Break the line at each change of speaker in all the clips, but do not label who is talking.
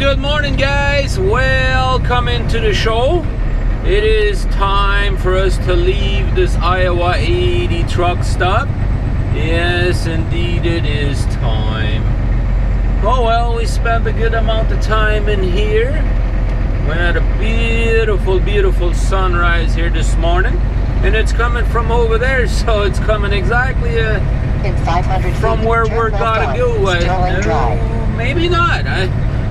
Good morning, guys. Welcome into the show. It is time for us to leave this Iowa 80 truck stop. Yes, indeed it is time. Oh well, we spent a good amount of time in here. We had a beautiful sunrise here this morning, and it's coming from over there, so it's coming exactly
in 500
from
feet,
where we're gotta go. Maybe not.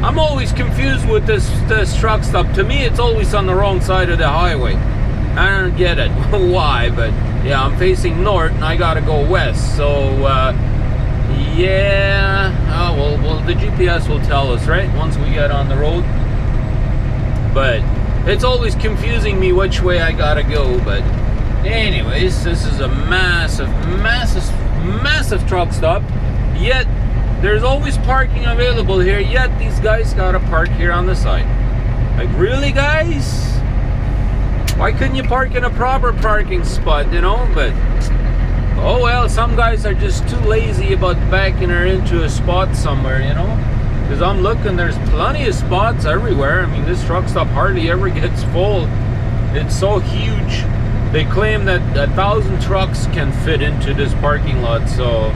I'm always confused with this truck stop. To me, it's always on the wrong side of the highway. I don't get it why, but yeah, I'm facing north and I gotta go west. So yeah, well, the GPS will tell us, right, once we get on the road. But it's always confusing me which way I gotta go. But anyways, this is a massive truck stop. Yet there's always parking available here, yet these guys gotta park here on the side. Like, really, guys? Why couldn't you park in a proper parking spot, you know? But oh well, some guys are just too lazy about backing her into a spot somewhere, you know? Because I'm looking, there's plenty of spots everywhere. I mean, this truck stop hardly ever gets full. It's so huge. They claim that 1,000 trucks can fit into this parking lot, so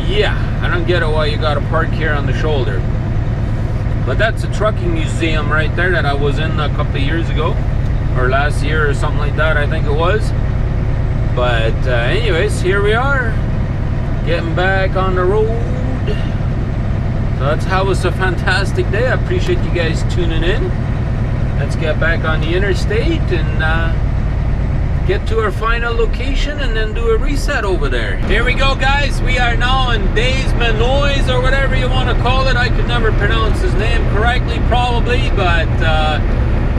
yeah, I don't get it why you gotta park here on the shoulder. But that's a trucking museum right there that I was in a couple of years ago, or last year or something like that, I think it was. But anyways, here we are, getting back on the road. So that's how it was a fantastic day. I appreciate you guys tuning in. Let's get back on the interstate and get to our final location and then do a reset over there. Here we go, guys. We are now in Des Moines, or whatever you want to call it. I could never pronounce his name correctly, probably, but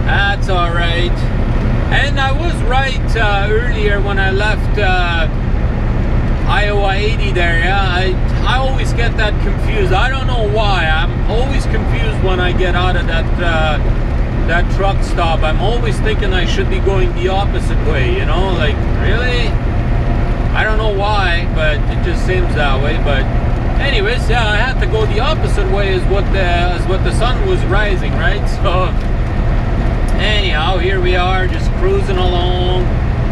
that's all right. And I was right earlier when I left Iowa 80 there. Yeah, I always get that confused. I don't know why. I'm always confused when I get out of that truck stop. I'm always thinking I should be going the opposite way, you know, like, really? I don't know why, but it just seems that way. But anyways, yeah, I had to go the opposite way as what the sun was rising, right? So anyhow, here we are, just cruising along.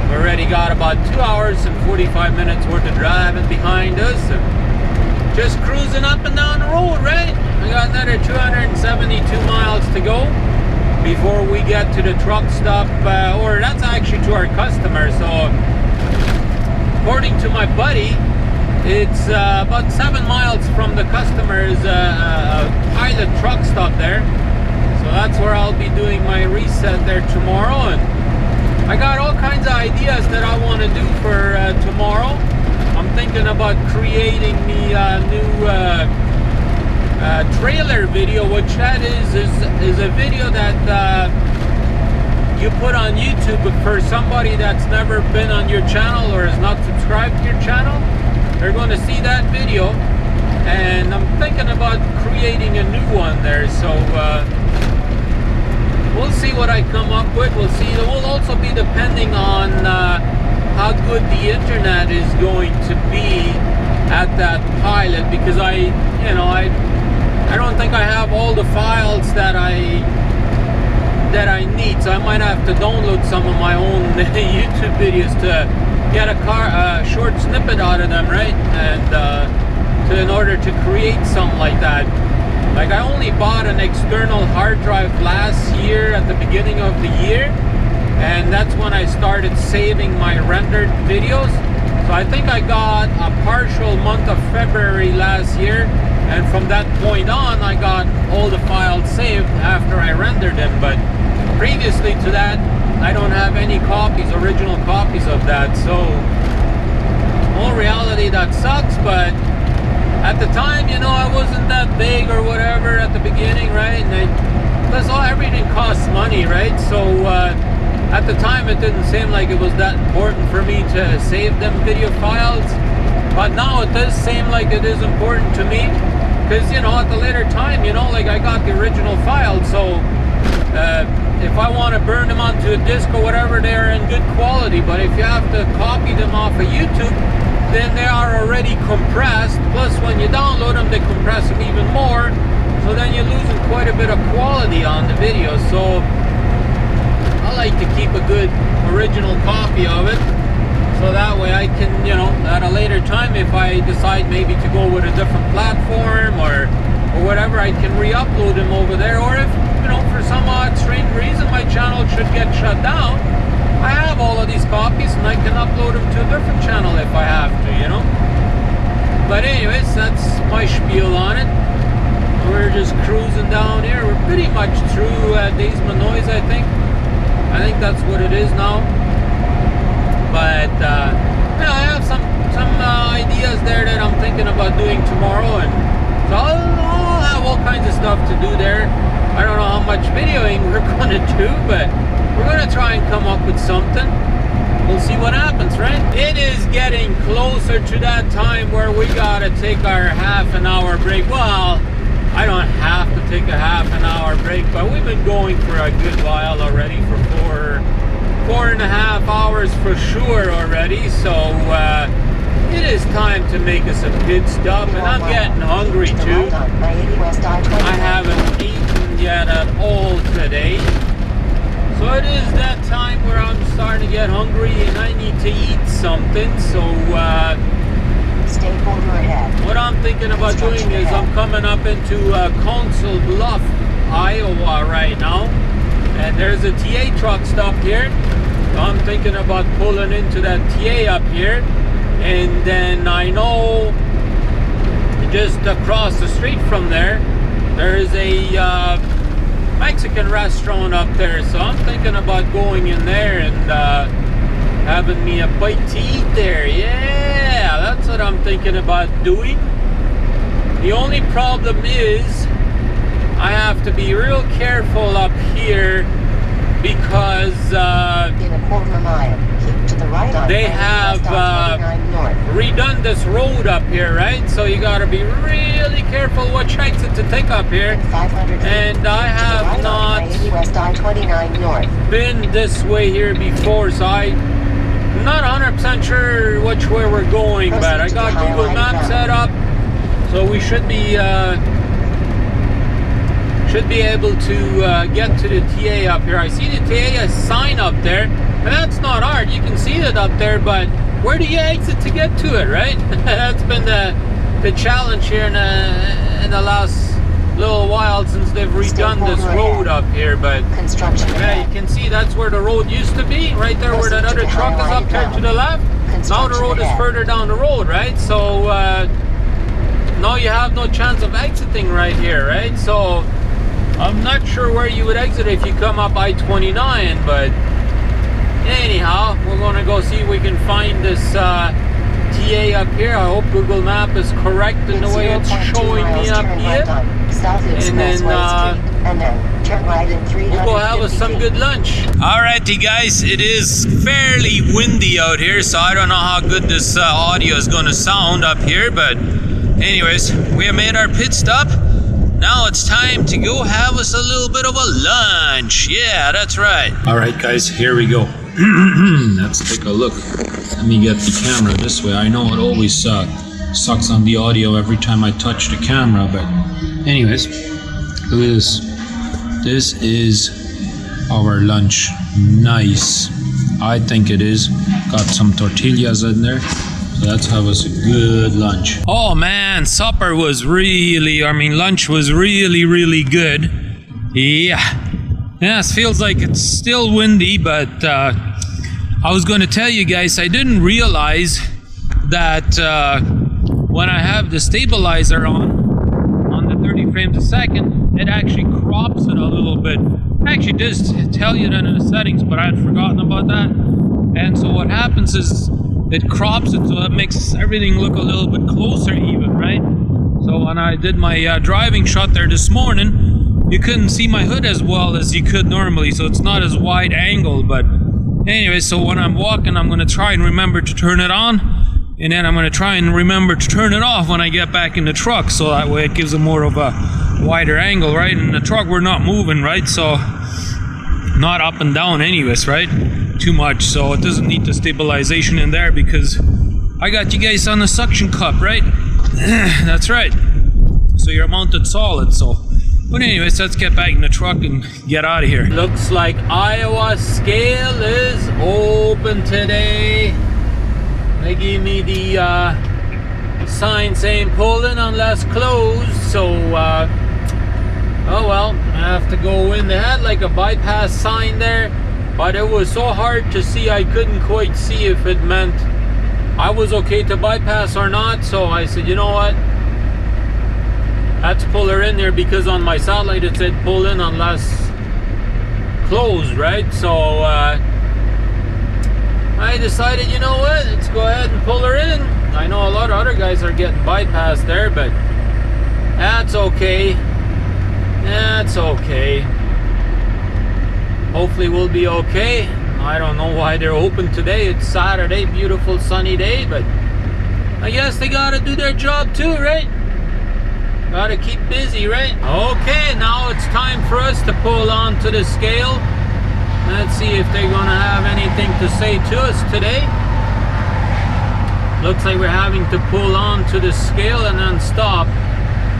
We already got about 2 hours and 45 minutes worth of driving behind us, and just cruising up and down the road, right? We got another 272 miles to go before we get to the truck stop, or that's actually to our customer. So according to my buddy, it's about 7 miles from the customer's pilot truck stop there. So that's where I'll be doing my reset there tomorrow. And I got all kinds of ideas that I want to do for tomorrow. I'm thinking about creating the new trailer video, which that is a video that you put on YouTube. But for somebody that's never been on your channel or is not subscribed to your channel, they're going to see that video, and I'm thinking about creating a new one there. So we'll see what I come up with. We'll see. It will also be depending on how good the internet is going to be at that pilot, because I don't think I have all the files that I need, so I might have to download some of my own YouTube videos to get a short snippet out of them, right? And in order to create something like that. Like, I only bought an external hard drive last year at the beginning of the year, and that's when I started saving my rendered videos. So I think I got a partial month of February last year, and from that point on I got all the files saved after I rendered them. But previously to that, I don't have any original copies of that. So in reality, that sucks. But at the time, you know, I wasn't that big or whatever at the beginning, right? And plus everything costs money, right? So at the time, it didn't seem like it was that important for me to save them video files. But now it does seem like it is important to me, because, you know, at the later time, you know, like, I got the original files. So if I want to burn them onto a disc or whatever, they're in good quality. But if you have to copy them off of YouTube, then they are already compressed. Plus, when you download them, they compress them even more. so then you're losing quite a bit of quality on the video. So I like to keep a good original copy of it, so that way I can, you know, at a later time, if I decide maybe to go with a different platform or whatever, I can re-upload them over there. Or if, you know, for some odd strange reason my channel should get shut down, I have all of these copies and I can upload them to a different channel if I have to, you know. But anyways, that's my spiel on it. We're just cruising down here. We're pretty much through Des Moines, I think. I think that's what it is now. But you know, I have some ideas there that I'm thinking about doing tomorrow, and so I'll have all kinds of stuff to do there. I don't know how much videoing we're going to do, but we're going to try and come up with something. We'll see what happens, right? It is getting closer to that time where we got to take our half-an-hour break. Well, I don't have to take a half-an-hour break, but we've been going for a good while already, for 4.5 hours for sure already. So it is time to make us a pit stop, and I'm getting hungry too. I haven't eaten yet at all today, so it is that time where I'm starting to get hungry and I need to eat something. So what I'm thinking about doing is I'm coming up into Council Bluff, Iowa right now, and there's a TA truck stop here. So I'm thinking about pulling into that TA up here, and then I know just across the street from there, there's a Mexican restaurant up there. So I'm thinking about going in there and having me a bite to eat there. Yeah, that's what I'm thinking about doing. The only problem is I have to be real careful up here, because
in a quarter mile, keep to the right on
they have redone this road up here, right? So you got to be really careful which exit to take up here. And I have not been this way here before, so I'm not 100% sure which way we're going, but I got Google Maps set up, so we should be able to get to the TA up here. I see the TA sign up there, and that's not hard. You can see it up there, but where do you exit to get to it, right? That's been the challenge here in the last little while since they've redone this road up here. But yeah, you can see that's where the road used to be, right there where that other truck is up there to the left. Now the road is further down the road, right? So now you have no chance of exiting right here, right? So I'm not sure where you would exit if you come up I-29, but anyhow, we're going to go see if we can find this TA up here. I hope Google Map is correct in the way it's showing me up here. And then turn right in 350 we'll go have us some good lunch. Alrighty guys, it is fairly windy out here, so I don't know how good this audio is going to sound up here, but anyways, we have made our pit stop. Now it's time to go have us a little bit of a lunch. Yeah, that's right. All right, guys, here we go. Let's take a look. Let me get the camera this way. I know it always sucks on the audio every time I touch the camera, but anyways, look at this. This is our lunch. Nice. I think it is. Got some tortillas in there. So let's have us a good lunch. Oh man, supper was lunch was really good. Yeah. Yes, feels like it's still windy, but I was going to tell you guys, I didn't realize that when I have the stabilizer on the 30 frames a second, it actually crops it a little bit. It actually does tell you that in the settings, but I had forgotten about that. And so what happens is it crops it, so it makes everything look a little bit closer even, right? So when I did my driving shot there this morning, you couldn't see my hood as well as you could normally, so it's not as wide angle. But anyway, so when I'm walking, I'm going to try and remember to turn it on, and then I'm going to try and remember to turn it off when I get back in the truck, so that way it gives a more of a wider angle, right? In the truck we're not moving, right? So not up and down anyways, right? Too much, so it doesn't need the stabilization in there because I got you guys on the suction cup, right? That's right. So you're mounted solid, so But anyways, let's get back in the truck and get out of here. Looks like Iowa scale is open today. They gave me the sign saying pull in unless closed, so oh well, I have to go in. They had like a bypass sign there, but it was so hard to see, I couldn't quite see if it meant I was okay to bypass or not. So I said, you know what, let's pull her in there, because on my satellite it said pull in unless closed, right? So I decided, you know what, let's go ahead and pull her in. I know a lot of other guys are getting bypassed there, but that's okay. That's okay. Hopefully we'll be okay. I don't know why they're open today. It's Saturday, beautiful sunny day, but I guess they gotta do their job too, right? Gotta keep busy, right? Okay, now it's time for us to pull onto the scale. Let's see if they're gonna have anything to say to us today. Looks like we're having to pull onto the scale and then stop.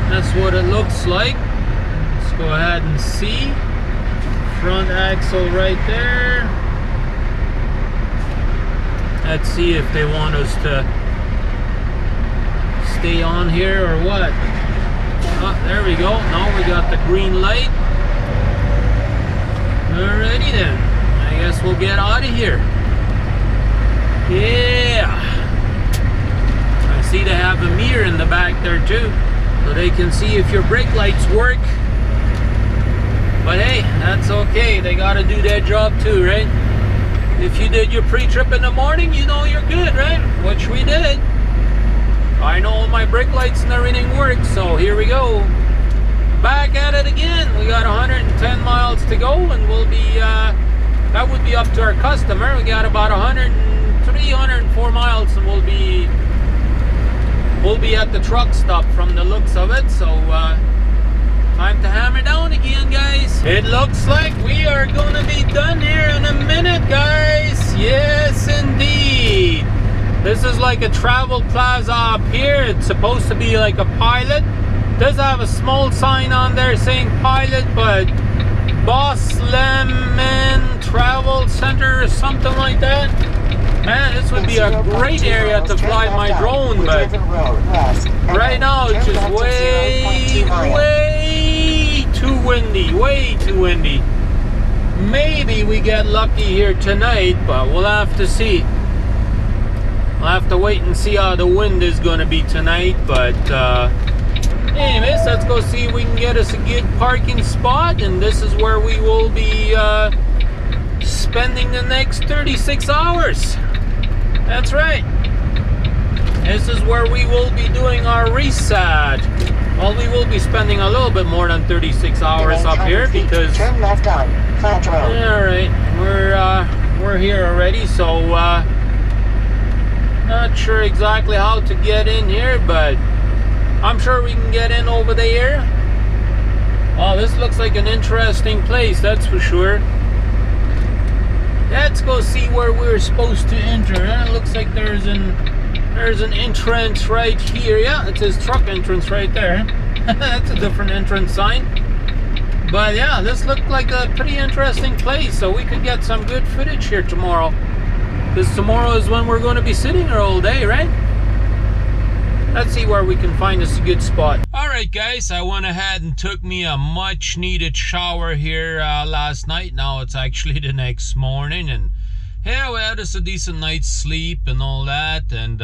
That's what it looks like. Let's go ahead and see. Front axle right there. Let's see if they want us to stay on here or what. Oh, there we go. Now we got the green light. Alrighty then. I guess we'll get out of here. Yeah. I see they have a mirror in the back there too, so they can see if your brake lights work. But hey, that's okay. They gotta do their job too, right? If you did your pre-trip in the morning, you know you're good, right? Which we did. I know my brake lights and everything works, so here we go. Back at it again. We got 110 miles to go, and we'll be, that would be up to our customer. We got about 103, 104 miles, and we'll be at the truck stop from the looks of it. So, time to hammer down again, guys. It looks like we are gonna be done here in a minute, guys. Yes, indeed. This is like a travel plaza up here. It's supposed to be like a pilot. It does have a small sign on there saying pilot, but Boss Lemon Travel Center or something like that. Man, this would be a great area to fly my drone, but right now it's just way too windy, way too windy. Maybe we get lucky here tonight, but we'll have to see. We'll have to wait and see how the wind is going to be tonight. But anyways, let's go see if we can get us a good parking spot, and this is where we will be spending the next 36 hours. That's right. This is where we will be doing our reset. Well, we will be spending a little bit more than 36 hours up here because...
Turn left on flat road.
Alright, we're here already, so not sure exactly how to get in here, but I'm sure we can get in over there. Oh, this looks like an interesting place, that's for sure. Let's go see where we're supposed to enter. It looks like there's an entrance right here. Yeah, it says truck entrance right there. That's a different entrance sign. But yeah, this looked like a pretty interesting place, so we could get some good footage here tomorrow. Because tomorrow is when we're going to be sitting here all day, right? Let's see where we can find us a good spot. Alright guys, I went ahead and took me a much needed shower here last night. Now it's actually the next morning, and yeah, we had us a decent night's sleep and all that, and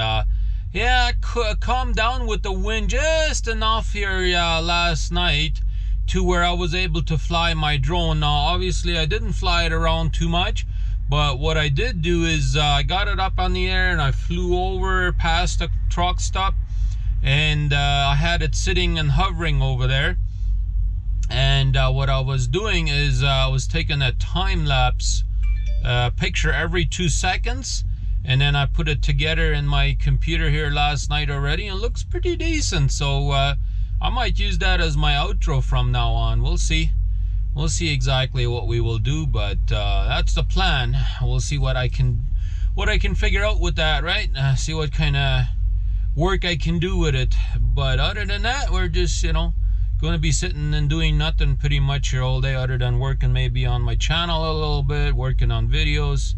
yeah, calmed down with the wind just enough here last night to where I was able to fly my drone. Now obviously I didn't fly it around too much, but what I did do is I got it up on the air and I flew over past the truck stop, and I had it sitting and hovering over there. And what I was doing is I was taking a time-lapse picture every 2 seconds, and then I put it together in my computer here last night already, and it looks pretty decent. So I might use that as my outro from now on. We'll see exactly what we will do, but that's the plan. We'll see what I can figure out with that, right? See what kind of work I can do with it. But other than that, we're just, you know, Going to be sitting and doing nothing pretty much here all day, other than working maybe on my channel a little bit, working on videos.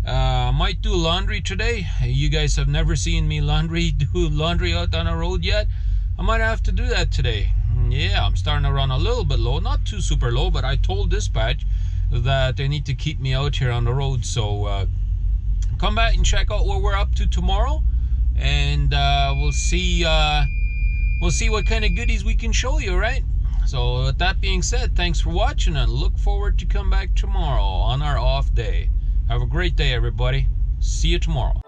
Might do laundry today. You guys have never seen me do laundry out on the road yet. I might have to do that today. Yeah, I'm starting to run a little bit low, not too super low, but I told dispatch that they need to keep me out here on the road. So come back and check out what we're up to tomorrow, and we'll see what kind of goodies we can show you, right? So with that being said, thanks for watching, and look forward to come back tomorrow on our off day. Have a great day, everybody. See you tomorrow.